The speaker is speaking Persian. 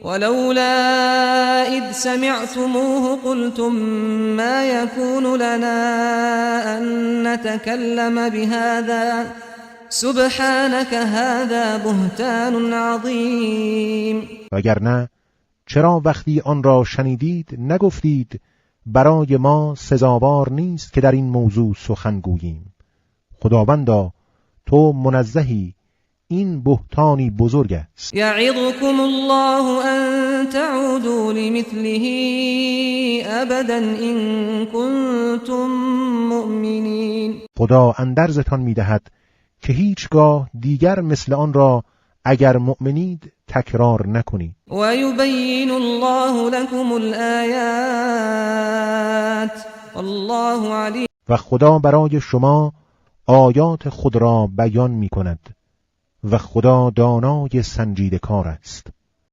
ولولا اذ سمعتموه قلتم ما يكون لنا ان نتكلم بهذا سبحانك هذا بهتان عظیم. وگرنه چرا وقتی آن را شنیدید نگفتید برای ما سزاوار نیست که در این موضوع سخن گوییم؟ خداوندا تو منزهی، این بهتانی بزرگ است. یعظکم الله ان تعودوا لمثله ابدا ان کنتم مؤمنین. خدا اندرزتان می‌دهد که هیچگاه دیگر مثل آن را اگر مؤمنید تکرار نکنید. و یبین الله لكم الآیات والله علیم. و خدا برای شما آیات خود را بیان می‌کند و خدا دانای سنجیده کار است.